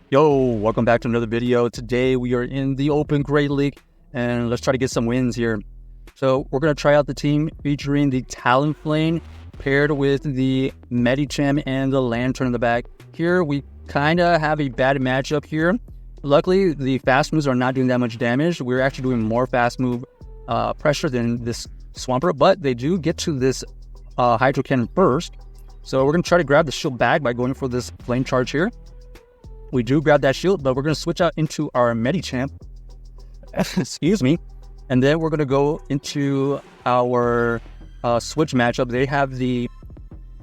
Yo, welcome back to another video. Today we are in the Open Great League and let's try to get some wins here. So we're going to try out the team featuring the Talonflame paired with the Medicham and the Lanturn in the back. Here we kind of have a bad matchup here. Luckily, the fast moves are not doing that much damage. We're actually doing more fast move pressure than this Swampert, but they do get to this Hydro Cannon first. So we're going to try to grab the shield back by going for this flame charge here. We do grab that shield, but we're going to switch out into our Medicham. Excuse me. And then we're going to go into our switch matchup. They have the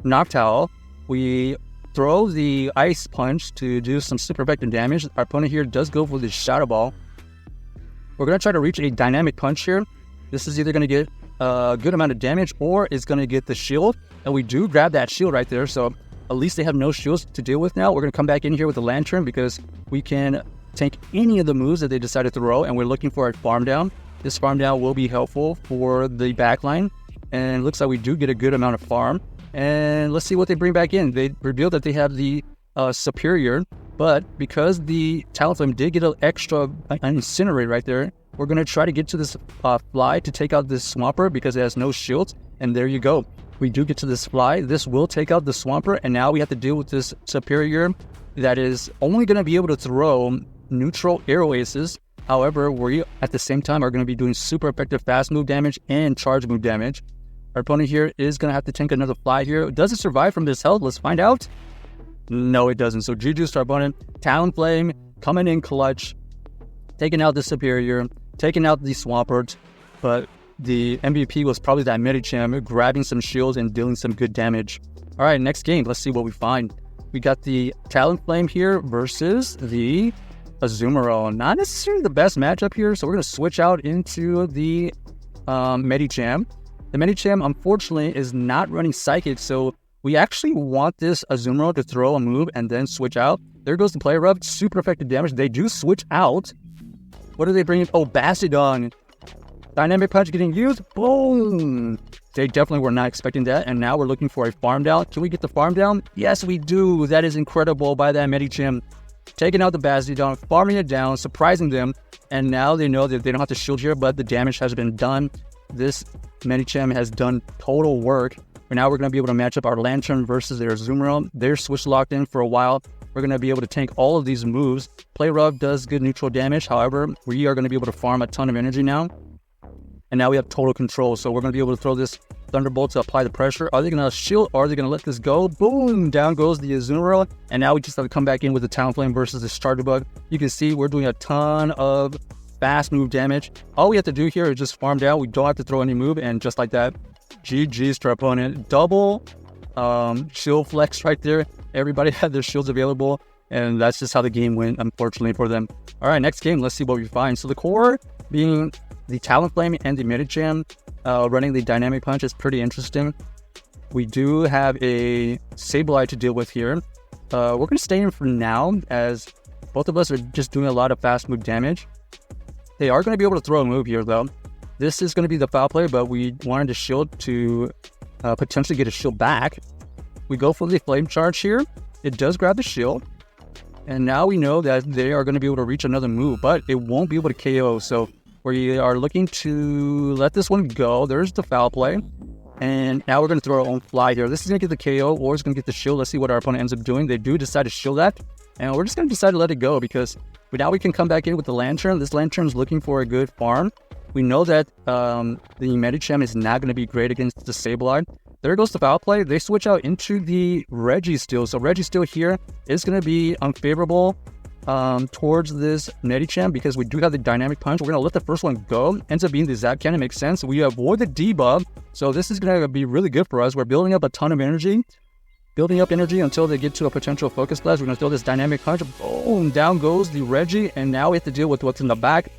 Noctowl. We throw the Ice Punch to do some super effective damage. Our opponent here does go for the Shadow Ball. We're going to try to reach a Dynamic Punch here. This is either going to get a good amount of damage or it's going to get the shield. And we do grab that shield right there. So at least they have no shields to deal with now. We're going to come back in here with the Lanturn because we can tank any of the moves that they decide to throw, and we're looking for a farm down. This farm down will be helpful for the backline, and it looks like we do get a good amount of farm. And let's see what they bring back in. They revealed that they have the Superior, but because the Talonflame did get an extra Incinerate right there, we're going to try to get to this Fly to take out this Swampert because it has no shields, and there you go. We do get to this Fly. This will take out the Swampert, and now we have to deal with this Superior that is only going to be able to throw neutral Arrow Aces. However, we at the same time are going to be doing super effective fast move damage and charge move damage. Our opponent here is going to have to tank another Fly here. Does it survive from this health? Let's find out. No, it doesn't. So GG's to our opponent. Talonflame coming in clutch, taking out the Superior, taking out the Swampert, but the MVP was probably that Medicham grabbing some shields and dealing some good damage. All right, next game. Let's see what we find. We got the Talonflame here versus the Azumarill. Not necessarily the best matchup here, so we're going to switch out into the Medicham. The Medicham, unfortunately, is not running Psychic, so we actually want this Azumarill to throw a move and then switch out. There goes the Play Rough. Super effective damage. They do switch out. What are they bringing? Oh, Bastiodon. Dynamic Punch getting used. Boom. They definitely were not expecting that. And now we're looking for a farm down. Can we get the farm down? Yes, we do. That is incredible by that Medicham. Taking out the Bastiodon, farming it down, surprising them. And now they know that they don't have to shield here, but the damage has been done. This Medicham has done total work. And now we're going to be able to match up our Lanturn versus their Azumarill. They're switch locked in for a while. We're going to be able to tank all of these moves. Play Rough does good neutral damage. However, we are going to be able to farm a ton of energy now. And now we have total control. So we're going to be able to throw this Thunderbolt to apply the pressure. Are they going to shield or are they going to let this go? Boom! Down goes the Azumarill. And now we just have to come back in with the Talonflame versus the Stardubug. You can see we're doing a ton of fast move damage. All we have to do here is just farm down. We don't have to throw any move. And just like that, GG's to our opponent. Double shield flex right there. Everybody had their shields available. And that's just how the game went, unfortunately, for them. All right, next game. Let's see what we find. So the core being the Talonflame and the Medicham running the Dynamic Punch is pretty interesting. We do have a Sableye to deal with here. We're going to stay in for now as both of us are just doing a lot of fast move damage. They are going to be able to throw a move here, though. This is going to be the foul play, but we wanted to shield to potentially get a shield back. We go for the Flame Charge here. It does grab the shield. And now we know that they are going to be able to reach another move, but it won't be able to KO. So we are looking to let this one go. There's the foul play. And now we're going to throw our own Fly here. This is going to get the KO or it's going to get the shield. Let's see what our opponent ends up doing. They do decide to shield that. And we're just going to decide to let it go because now we can come back in with the Lanturn. This Lanturn is looking for a good farm. We know that the Medicham is not going to be great against the Sableye. There goes the foul play. They switch out into the Reggie still. So Reggie still here is going to be unfavorable towards this Medicham because we do have the Dynamic Punch. We're going to let the first one go. Ends up being the Zap Cannon. Makes sense. We avoid the debuff. So this is going to be really good for us. We're building up a ton of energy. Building up energy until they get to a potential Focus Blast. We're going to throw this Dynamic Punch. Boom! Down goes the Reggie. And now we have to deal with what's in the back.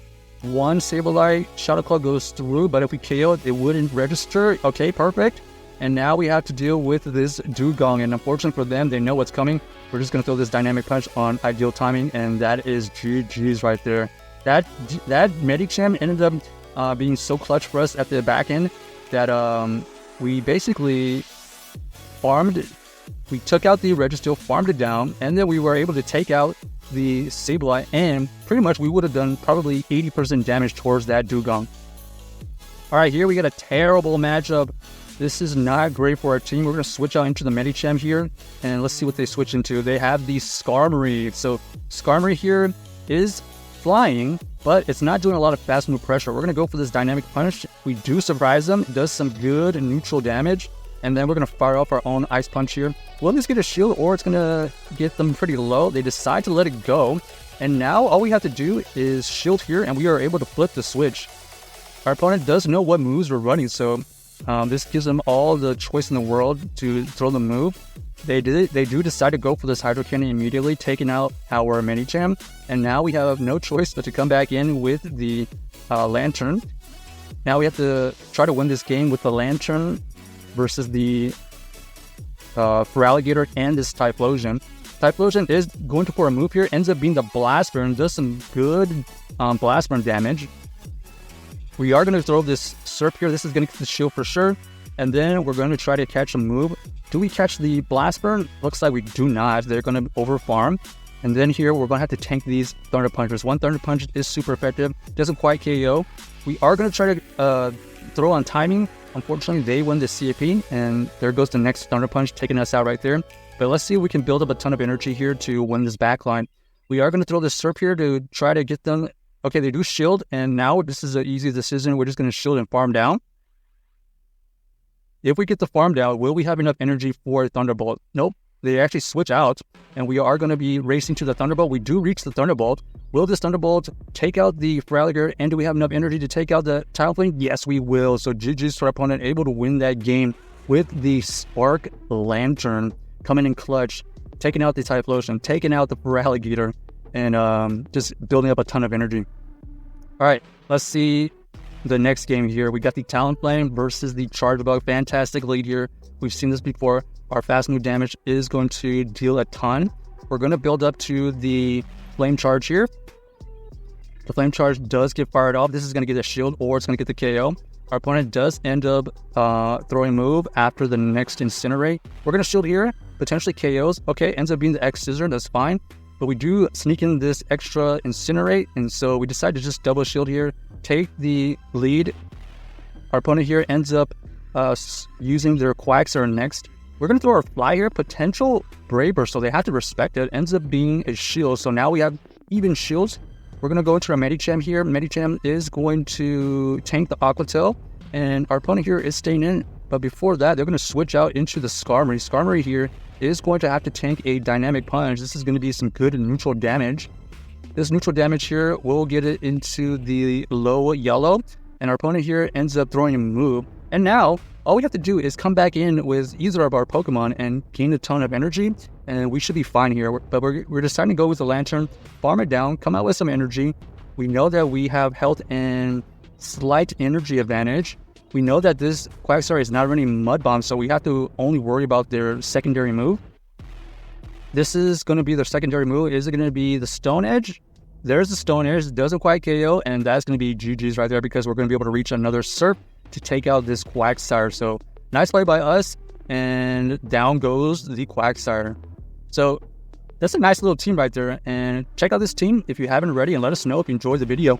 One Sableye Shadow Claw goes through. But if we KO it, it wouldn't register. Okay, perfect. And now we have to deal with this Dugong. And unfortunately for them, they know what's coming. We're just going to throw this Dynamic Punch on ideal timing. And that is GG's right there. That Medicham ended up being so clutch for us at the back end that we basically farmed We took out the Registeel, farmed it down, and then we were able to take out the Sableye, and pretty much we would have done probably 80% damage towards that Dugong. Alright, here we got a terrible matchup. This is not great for our team. We're going to switch out into the Medicham here, and let's see what they switch into. They have the Skarmory. So Skarmory here is flying, but it's not doing a lot of fast move pressure. We're going to go for this Dynamic Punch. We do surprise them. It does some good neutral damage, and then we're going to fire off our own Ice Punch here. Will this get a shield, or it's going to get them pretty low? They decide to let it go, and now all we have to do is shield here, and we are able to flip the switch. Our opponent does know what moves we're running, so this gives them all the choice in the world to throw the move. They do decide to go for this Hydro Cannon immediately, taking out our Medicham, and now we have no choice but to come back in with the Lanturn. Now we have to try to win this game with the Lanturn versus the Feraligatr and this Typhlosion. Typhlosion is going for a move here, ends up being the Blast Burn, does some good Blast Burn damage. We are going to throw this Surf here. This is going to get the shield for sure. And then we're going to try to catch a move. Do we catch the Blast Burn? Looks like we do not. They're going to overfarm. And then here we're going to have to tank these Thunder Punches. One Thunder Punch is super effective. Doesn't quite KO. We are going to try to throw on timing. Unfortunately, they win the CAP. And there goes the next Thunder Punch, taking us out right there. But let's see if we can build up a ton of energy here to win this backline. We are going to throw this Surf here to try to get them. Okay, they do shield, and now this is an easy decision. We're just going to shield and farm down. If we get the farm down, will we have enough energy for Thunderbolt? Nope. They actually switch out, and we are going to be racing to the Thunderbolt. We do reach the Thunderbolt. Will this Thunderbolt take out the Feraligatr, and do we have enough energy to take out the Talonflame? Yes, we will. So GG's to our opponent, able to win that game with the Spark Lanturn coming in clutch, taking out the Typhlosion, taking out the Feraligatr, and just building up a ton of energy. All right, let's see the next game here. We got the Talonflame versus the Chargebug. Fantastic lead here. We've seen this before. Our fast move damage is going to deal a ton. We're going to build up to the Flame Charge here. The Flame Charge does get fired off. This is going to get a shield, or it's going to get the KO. Our opponent does end up throwing a move after the next Incinerate. We're going to shield here, potentially KOs. Okay, ends up being the X-Scissor. That's fine. But we do sneak in this extra Incinerate, and so we decide to just double shield here, take the lead. Our opponent here ends up using their Quagsire next. We're going to throw our Fly here, potential Brave Burst, so they have to respect it. Ends up being a shield, so now we have even shields. We're going to go into our Medicham here. Medicham is going to tank the Aqua Tail, and our opponent here is staying in. But before that, they're going to switch out into the Skarmory. Skarmory here is going to have to tank a Dynamic Punch. This is going to be some good neutral damage. This neutral damage here will get it into the low yellow, and our opponent here ends up throwing a move. And now, all we have to do is come back in with either of our Pokemon and gain a ton of energy, and we should be fine here. But we're deciding to go with the Lanturn, farm it down, come out with some energy. We know that we have health and slight energy advantage. We know that this Quagsire is not running Mud Bomb, so we have to only worry about their secondary move. This is going to be their secondary move. Is it going to be the Stone Edge? There's the Stone Edge. It doesn't quite KO, and that's going to be GG's right there because we're going to be able to reach another Surf to take out this Quagsire. So nice play by us, and down goes the Quagsire. So that's a nice little team right there, and check out this team if you haven't already, and let us know if you enjoyed the video.